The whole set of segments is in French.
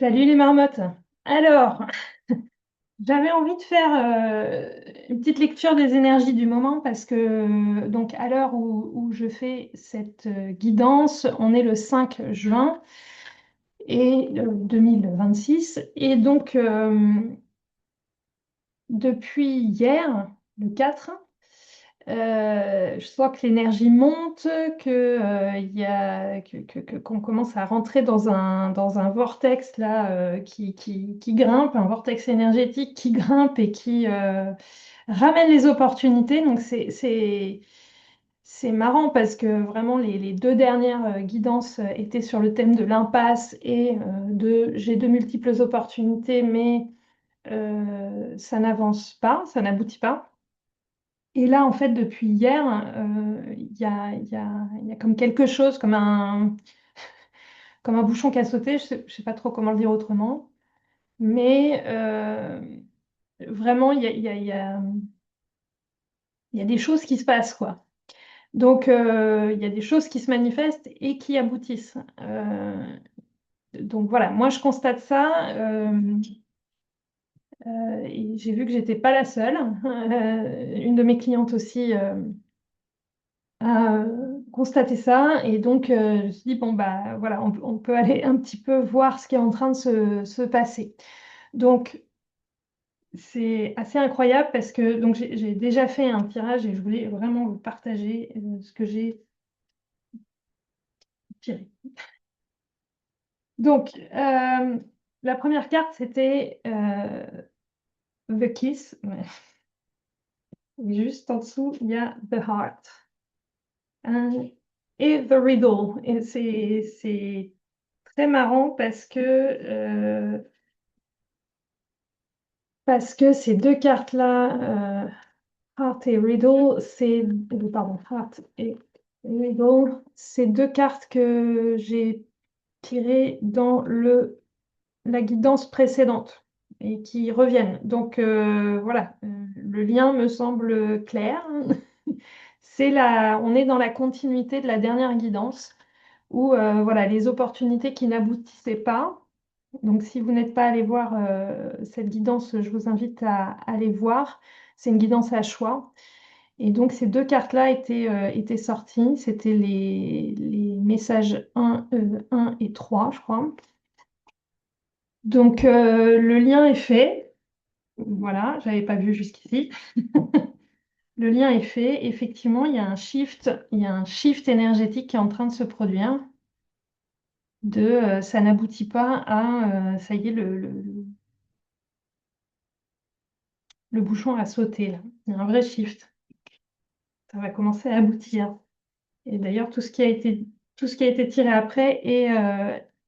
Salut les marmottes. Alors, j'avais envie de faire une petite lecture des énergies du moment parce que donc à l'heure où je fais cette guidance, on est le 5 juin et 2026 et donc depuis hier, le 4. Je sens que l'énergie monte, qu'on commence à rentrer dans un vortex là, qui grimpe, un vortex énergétique qui grimpe et qui ramène les opportunités. Donc c'est marrant parce que vraiment les deux dernières guidances étaient sur le thème de l'impasse et de j'ai de multiples opportunités, mais ça n'avance pas, ça n'aboutit pas. Et là, en fait, depuis hier, il y a comme quelque chose, comme un bouchon qui a sauté, je sais pas trop comment le dire autrement, mais vraiment, il y a des choses qui se passent, quoi. Donc, il y a des choses qui se manifestent et qui aboutissent. Donc voilà, moi, je constate ça, et j'ai vu que j'étais pas la seule. Une de mes clientes aussi. À constater ça. Et donc, je me suis dit, bon, bah voilà, on peut aller un petit peu voir ce qui est en train de se passer. Donc, c'est assez incroyable parce que donc j'ai déjà fait un tirage et je voulais vraiment vous partager ce que j'ai tiré. Donc, la première carte, c'était The Kiss. Ouais. Et juste en dessous, il y a The Heart. Et The Riddle. Et c'est très marrant parce que ces deux cartes-là, Heart et Riddle, pardon, Heart et Riddle, c'est deux cartes que j'ai tirées dans la guidance précédente et qui reviennent. Donc voilà, le lien me semble clair. On est dans la continuité de la dernière guidance où voilà, les opportunités qui n'aboutissaient pas. Donc, si vous n'êtes pas allé voir cette guidance, je vous invite à aller voir. C'est une guidance à choix. Et donc, ces deux cartes-là étaient sorties. C'était les messages 1 et 3, je crois. Donc, le lien est fait. Voilà, j'avais pas vu jusqu'ici. Le lien est fait. Effectivement, il y a un shift énergétique qui est en train de se produire. Ça n'aboutit pas à ça y est, le bouchon a sauté là. Il y a un vrai shift. Ça va commencer à aboutir. Et d'ailleurs, tout ce qui a été tiré après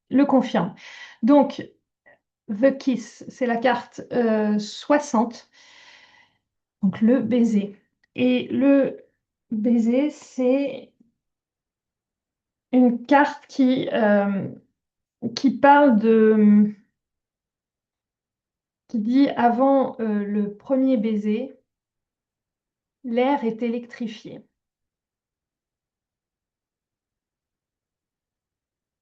le confirme. Donc, The Kiss, c'est la carte 60, donc le baiser. Et le baiser, c'est une carte qui parle qui dit avant le premier baiser, l'air est électrifié.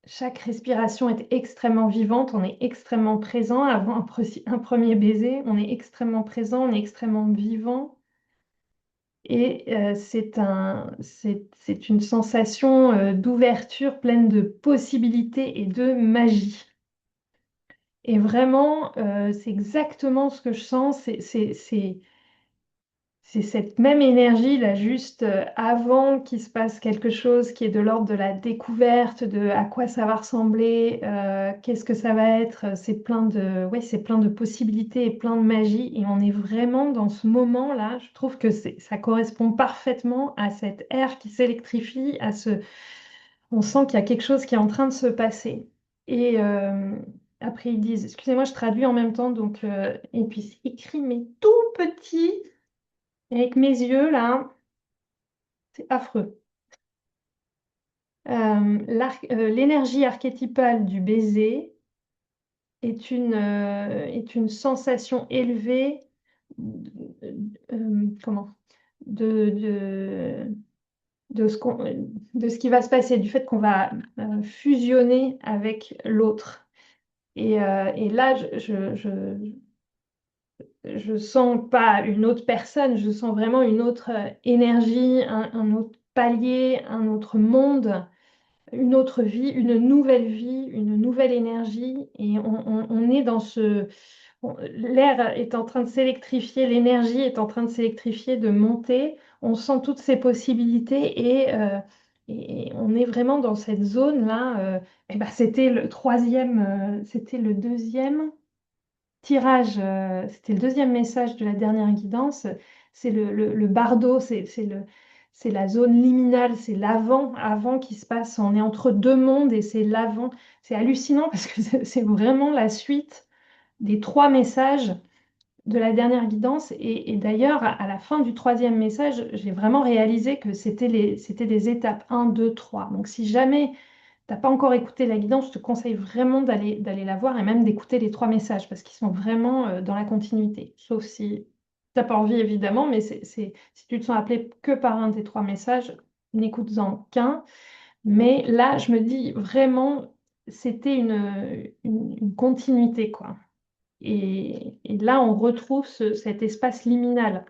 Chaque respiration est extrêmement vivante, on est extrêmement présent. Avant un premier baiser, on est extrêmement présent, on est extrêmement vivant. Et c'est une sensation d'ouverture pleine de possibilités et de magie. Et vraiment, c'est exactement ce que je sens. C'est cette même énergie là, juste avant qu'il se passe quelque chose qui est de l'ordre de la découverte, de à quoi ça va ressembler, qu'est-ce que ça va être. C'est plein de possibilités et plein de magie. Et on est vraiment dans ce moment-là. Je trouve que ça correspond parfaitement à cette ère qui s'électrifie, on sent qu'il y a quelque chose qui est en train de se passer. Et après ils disent, excusez-moi, je traduis en même temps, donc et puis c'est écrit mais tout petit. Et avec mes yeux, là, c'est affreux. L'énergie archétypale du baiser est une sensation élevée comment? De, de, de ce qui va se passer, du fait qu'on va fusionner avec l'autre. Et là, je sens pas une autre personne, je sens vraiment une autre énergie, un autre palier, un autre monde, une autre vie, une nouvelle énergie. Et on est dans l'air est en train de s'électrifier, l'énergie est en train de s'électrifier, de monter. On sent toutes ces possibilités et on est vraiment dans cette zone-là. Et ben, c'était le deuxième tirage, c'était le deuxième message de la dernière guidance. C'est le bardo, c'est la zone liminale, c'est avant qui se passe. On est entre deux mondes et c'est l'avant. C'est hallucinant parce que c'est vraiment la suite des trois messages de la dernière guidance. Et d'ailleurs, à la fin du troisième message, j'ai vraiment réalisé que c'était des étapes un, 2, 3. Donc si jamais t'as pas encore écouté la guidance, je te conseille vraiment d'aller la voir et même d'écouter les trois messages parce qu'ils sont vraiment dans la continuité. Sauf si t'as pas envie, évidemment, mais si tu te sens appelé que par un des trois messages, n'écoute-en qu'un. Mais là, je me dis vraiment, c'était une continuité, quoi. Et là, on retrouve cet espace liminal,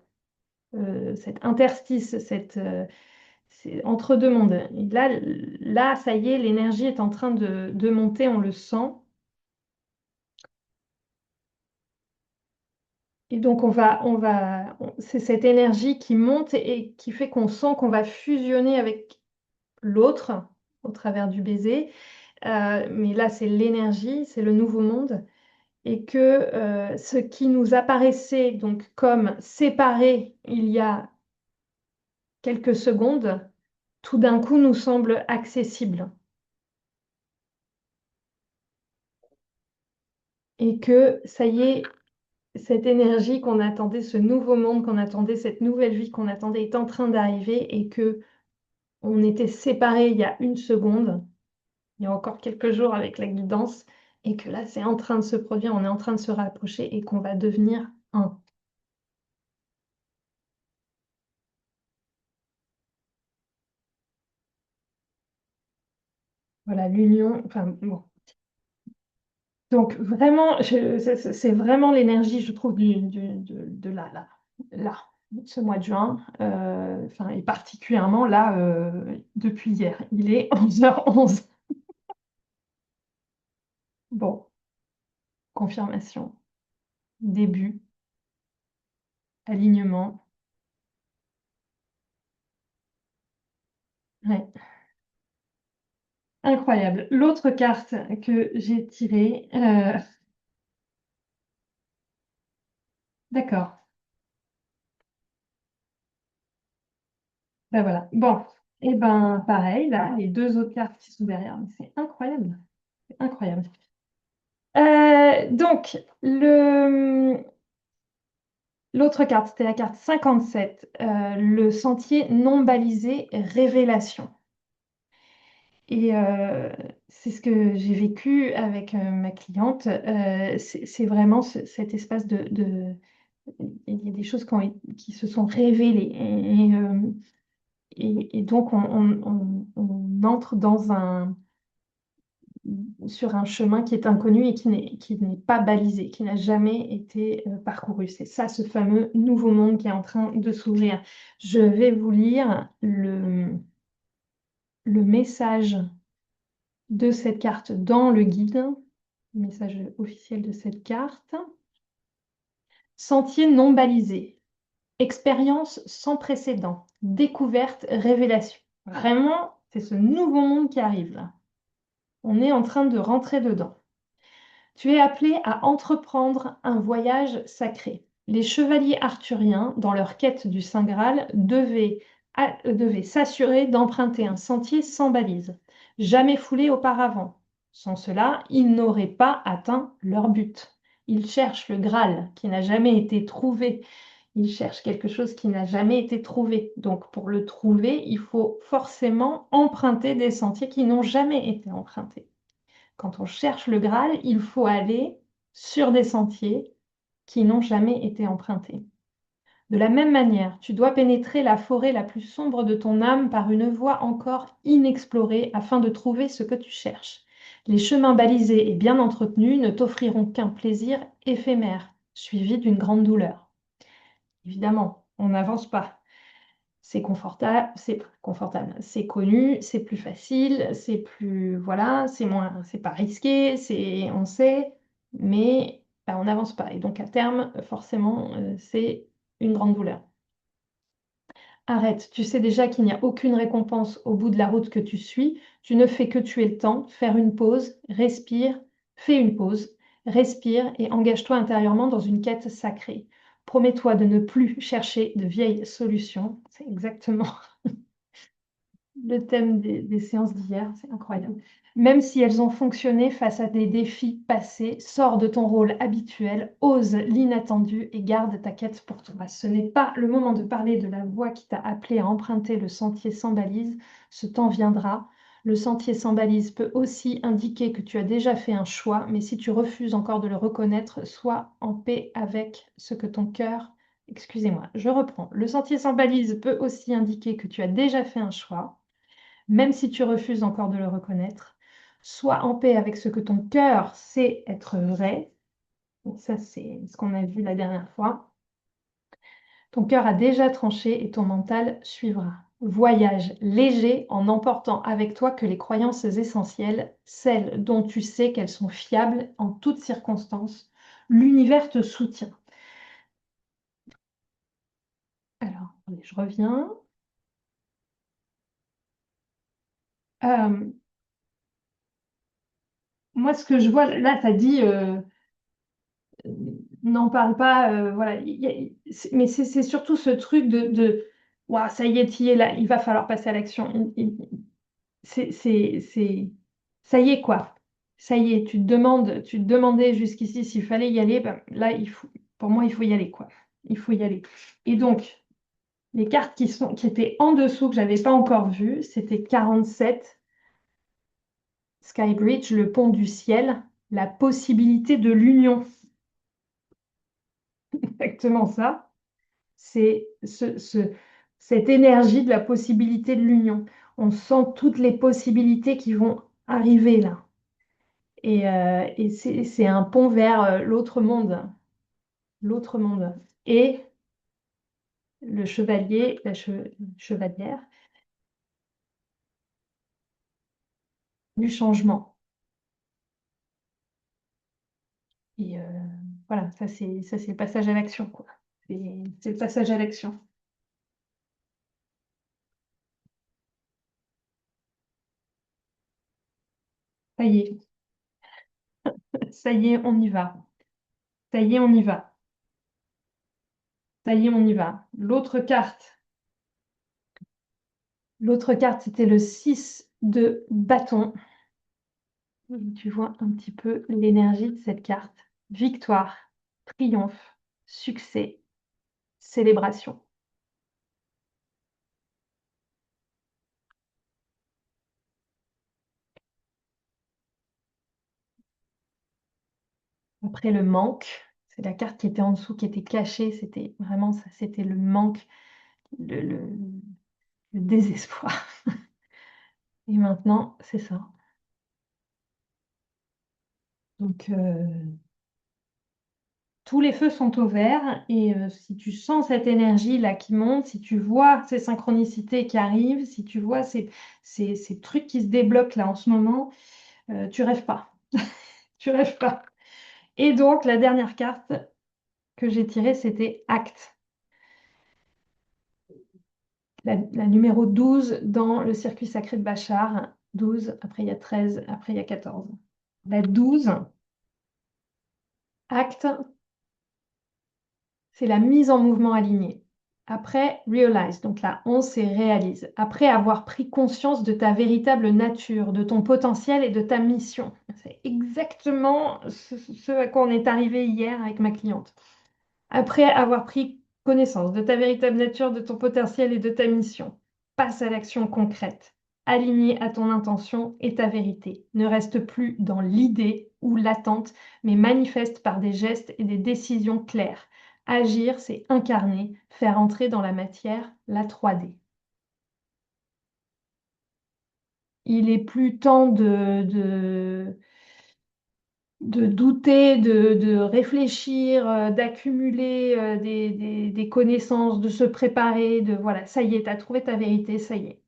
cet interstice, c'est entre deux mondes. Et là, ça y est, l'énergie est en train de monter, on le sent. Et donc, c'est cette énergie qui monte et qui fait qu'on sent qu'on va fusionner avec l'autre au travers du baiser. Mais là, c'est l'énergie, c'est le nouveau monde. Et que ce qui nous apparaissait donc comme séparé il y a quelques secondes, tout d'un coup nous semble accessible. Et que ça y est, cette énergie qu'on attendait, ce nouveau monde qu'on attendait, cette nouvelle vie qu'on attendait est en train d'arriver et que on était séparés il y a une seconde, il y a encore quelques jours avec la guidance, et que là c'est en train de se produire, on est en train de se rapprocher et qu'on va devenir un. Voilà, l'union, enfin bon. Donc vraiment, c'est vraiment l'énergie, je trouve, de là, ce mois de juin, enfin, et particulièrement là, depuis hier. Il est 11h11. Bon, confirmation, début, alignement. Ouais, incroyable. L'autre carte que j'ai tirée, d'accord, ben voilà. Bon, et ben pareil, là, les deux autres cartes qui sont derrière, mais c'est incroyable, c'est incroyable. Donc, l'autre carte, c'était la carte 57, le sentier non balisé révélation. Et c'est ce que j'ai vécu avec ma cliente. C'est vraiment cet espace il y a des choses qui se sont révélées. Et donc, on entre sur un chemin qui est inconnu et qui n'est pas balisé, qui n'a jamais été parcouru. C'est ça, ce fameux nouveau monde qui est en train de s'ouvrir. Je vais vous lire le message de cette carte dans le guide, le message officiel de cette carte. Sentier non balisé, expérience sans précédent, découverte, révélation. Vraiment, c'est ce nouveau monde qui arrive là. On est en train de rentrer dedans. Tu es appelé à entreprendre un voyage sacré. Les chevaliers arthuriens, dans leur quête du Saint Graal, devaient s'assurer d'emprunter un sentier sans balise, jamais foulé auparavant. Sans cela, ils n'auraient pas atteint leur but. Ils cherchent le Graal qui n'a jamais été trouvé. Ils cherchent quelque chose qui n'a jamais été trouvé. Donc pour le trouver, il faut forcément emprunter des sentiers qui n'ont jamais été empruntés. Quand on cherche le Graal, il faut aller sur des sentiers qui n'ont jamais été empruntés. De la même manière, tu dois pénétrer la forêt la plus sombre de ton âme par une voie encore inexplorée afin de trouver ce que tu cherches. Les chemins balisés et bien entretenus ne t'offriront qu'un plaisir éphémère, suivi d'une grande douleur. Évidemment, on n'avance pas. C'est confortable, c'est connu, c'est plus facile, c'est plus, voilà, c'est moins, c'est pas risqué, on sait, mais bah, on n'avance pas. Et donc à terme, forcément, c'est une grande douleur. Arrête, tu sais déjà qu'il n'y a aucune récompense au bout de la route que tu suis. Tu ne fais que tuer le temps, faire une pause, respire, fais une pause, respire et engage-toi intérieurement dans une quête sacrée. Promets-toi de ne plus chercher de vieilles solutions. C'est exactement le thème des séances d'hier, c'est incroyable. Même si elles ont fonctionné face à des défis passés, sors de ton rôle habituel, ose l'inattendu et garde ta quête pour toi. Ce n'est pas le moment de parler de la voie qui t'a appelé à emprunter le sentier sans balise, ce temps viendra. Le sentier sans balise peut aussi indiquer que tu as déjà fait un choix, mais si tu refuses encore de le reconnaître, sois en paix avec ce que ton cœur... Excusez-moi, je reprends. Le sentier sans balise peut aussi indiquer que tu as déjà fait un choix, même si tu refuses encore de le reconnaître. Sois en paix avec ce que ton cœur sait être vrai. Donc ça, c'est ce qu'on a vu la dernière fois. Ton cœur a déjà tranché et ton mental suivra. Voyage léger en emportant avec toi que les croyances essentielles, celles dont tu sais qu'elles sont fiables en toutes circonstances. L'univers te soutient. Alors, attendez, je reviens. Euh, Moi, ce que je vois, là, tu as dit n'en parle pas, voilà. Mais c'est surtout ce truc ouah, ça y est, tu y es là, il va falloir passer à l'action. Ça y est, quoi. Ça y est, tu te demandais jusqu'ici s'il fallait y aller, ben, là, pour moi, il faut y aller, quoi. Il faut y aller. Et donc, les cartes qui étaient en dessous, que j'avais pas encore vues, c'était 47, Skybridge, le pont du ciel, la possibilité de l'union. Exactement ça. C'est cette énergie de la possibilité de l'union. On sent toutes les possibilités qui vont arriver là. Et c'est un pont vers l'autre monde. L'autre monde. Et le chevalier, chevalière du changement. Et voilà, ça c'est le passage à l'action, quoi. C'est le passage à l'action. Ça y est, ça y est, on y va. Ça y est, on y va. Ça y est, on y va. L'autre carte, c'était le 6 de bâton. Tu vois un petit peu l'énergie de cette carte. Victoire, triomphe, succès, célébration. Après le manque, c'est la carte qui était en dessous, qui était cachée. C'était vraiment ça, c'était le manque, le, le- le désespoir. Et maintenant, c'est ça. Donc, tous les feux sont au vert et si tu sens cette énergie-là qui monte, si tu vois ces synchronicités qui arrivent, si tu vois ces trucs qui se débloquent là en ce moment, tu rêves pas. Tu rêves pas. Et donc, la dernière carte que j'ai tirée, c'était Acte, la numéro 12 dans le circuit sacré de Bachar. 12, après il y a 13, après il y a 14. La 12, Acte, c'est la mise en mouvement alignée. Après, realize, donc la 11, c'est réalise. Après avoir pris conscience de ta véritable nature, de ton potentiel et de ta mission. C'est exactement ce à quoi on est arrivé hier avec ma cliente. Après avoir pris connaissance de ta véritable nature, de ton potentiel et de ta mission, passe à l'action concrète, alignée à ton intention et ta vérité. Ne reste plus dans l'idée ou l'attente, mais manifeste par des gestes et des décisions claires. Agir, c'est incarner, faire entrer dans la matière la 3D. il est plus temps de douter, de réfléchir, d'accumuler des connaissances, de se préparer, de voilà, ça y est, tu as trouvé ta vérité, ça y est.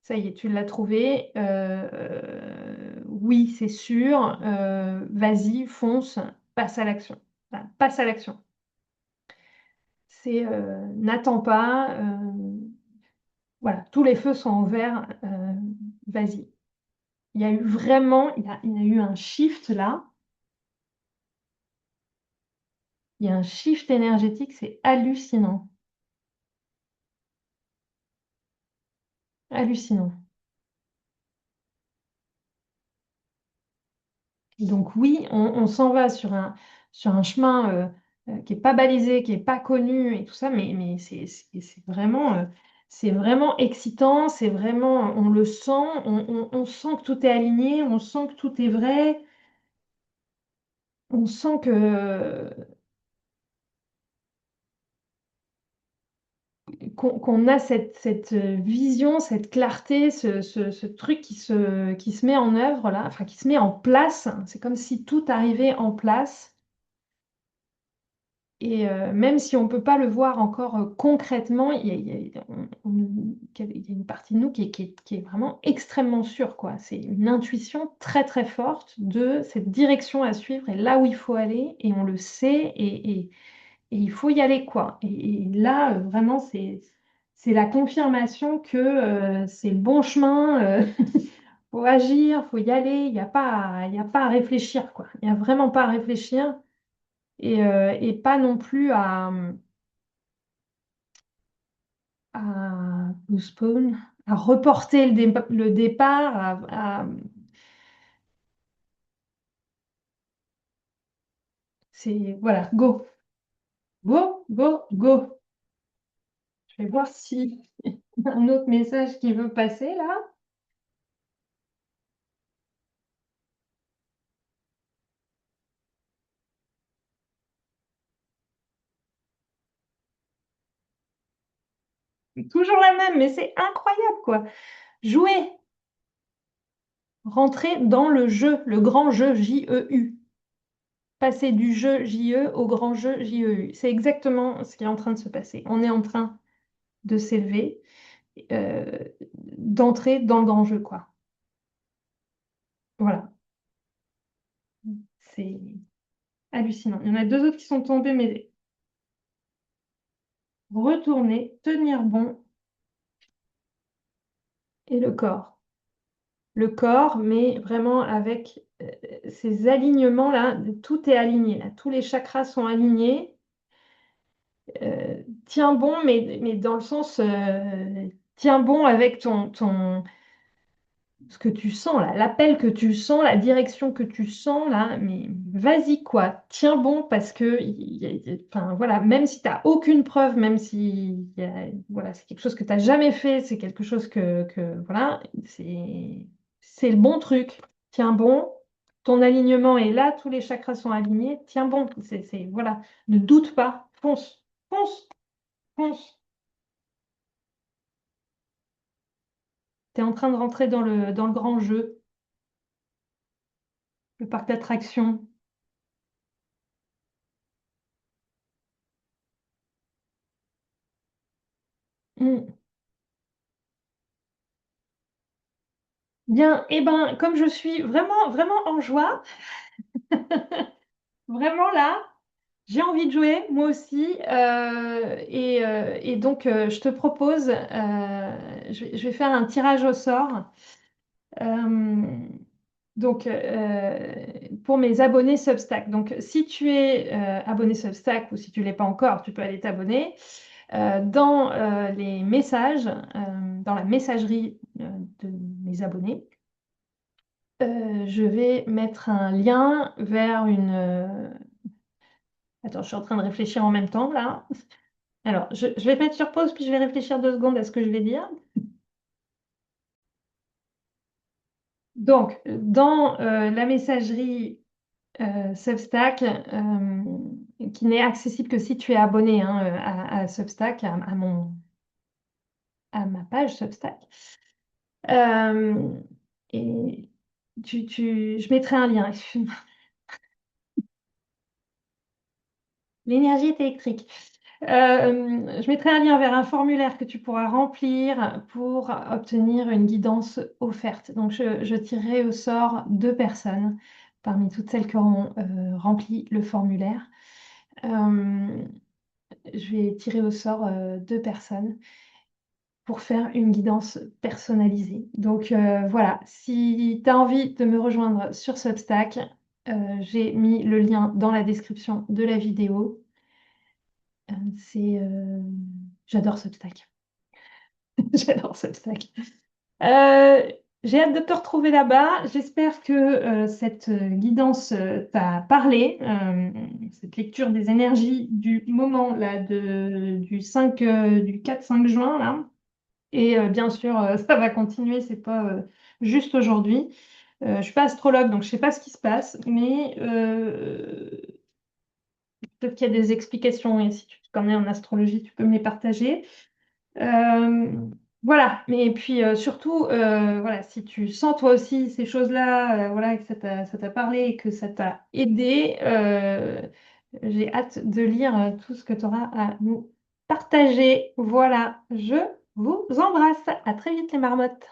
Ça y est, tu l'as trouvé. Oui, c'est sûr. Vas-y, fonce, passe à l'action. Voilà, passe à l'action. C'est n'attends pas. Voilà, tous les feux sont en vert. Vas-y. Il y a eu vraiment, il y a eu un shift là. Il y a un shift énergétique, c'est hallucinant. Hallucinant. Donc oui, on s'en va sur un chemin qui n'est pas balisé, qui n'est pas connu et tout ça, mais c'est vraiment excitant, c'est vraiment, on le sent, on sent que tout est aligné, on sent que tout est vrai, on sent qu'on a cette vision, cette clarté, ce truc qui se met en œuvre là, enfin qui se met en place. C'est comme si tout arrivait en place. Et même si on ne peut pas le voir encore concrètement, il y a une partie de nous qui est vraiment extrêmement sûre, quoi. C'est une intuition très très forte de cette direction à suivre et là où il faut aller, et on le sait, et il faut y aller, quoi. Et là, vraiment, c'est la confirmation que c'est le bon chemin, faut agir, faut y aller, il y a pas à réfléchir, quoi. Il n'y a vraiment pas à réfléchir et pas non plus à postpone, à reporter le départ, c'est voilà, go, go, go, go. Je vais voir si un autre message qui veut passer là. Toujours la même, mais c'est incroyable quoi. Jouer, rentrer dans le jeu, le grand jeu J-E-U. Passer du jeu J-E au grand jeu J-E-U. C'est exactement ce qui est en train de se passer. On est en train de s'élever, euh, d'entrer dans le grand jeu, quoi. Voilà. C'est hallucinant. Il y en a deux autres qui sont tombés, mais retourner, tenir bon, et le corps. Le corps, mais vraiment avec ces alignements-là, tout est aligné, là. Tous les chakras sont alignés. Tiens bon, mais dans le sens, tiens bon avec ce que tu sens là, l'appel que tu sens, la direction que tu sens là, mais vas-y quoi, tiens bon parce que, enfin voilà, même si tu n'as aucune preuve, même si voilà, c'est quelque chose que tu n'as jamais fait, c'est quelque chose voilà, c'est le bon truc. Tiens bon, ton alignement est là, tous les chakras sont alignés, tiens bon, voilà, ne doute pas, fonce, fonce, fonce. Tu es en train de rentrer dans le grand jeu, le parc d'attractions. Mm. Bien, eh ben, comme je suis vraiment, vraiment en joie, vraiment là, j'ai envie de jouer, moi aussi. Et donc, je te propose, je vais faire un tirage au sort. Euh, donc, pour mes abonnés Substack. Donc, si tu es abonné Substack ou si tu ne l'es pas encore, tu peux aller t'abonner. Dans les messages, dans la messagerie de mes abonnés, je vais mettre un lien vers une... Attends, je suis en train de réfléchir en même temps là. Alors, je vais mettre sur pause, puis je vais réfléchir 2 secondes à ce que je vais dire. Donc, dans la messagerie Substack, qui n'est accessible que si tu es abonné hein, à Substack, à ma page Substack, Et je mettrai un lien, excuse-moi. L'énergie est électrique. Je mettrai un lien vers un formulaire que tu pourras remplir pour obtenir une guidance offerte. Donc, je tirerai au sort deux personnes parmi toutes celles qui auront rempli le formulaire. Euh, je vais tirer au sort deux personnes pour faire une guidance personnalisée. Donc voilà, si tu as envie de me rejoindre sur Substack, j'ai mis le lien dans la description de la vidéo. C'est, j'adore Substack. J'adore Substack. Euh, j'ai hâte de te retrouver là-bas. J'espère que cette guidance t'a parlé, cette lecture des énergies du moment là, du 4-5 juin là. Et bien sûr, ça va continuer, c'est pas juste aujourd'hui. Je ne suis pas astrologue, donc je ne sais pas ce qui se passe, mais peut-être qu'il y a des explications, et si tu te connais en astrologie, tu peux me les partager. Euh, voilà, mais puis surtout, voilà, si tu sens toi aussi ces choses-là, voilà, que ça t'a parlé et que ça t'a aidé, j'ai hâte de lire tout ce que tu auras à nous partager. Voilà, je vous embrasse. À très vite les marmottes.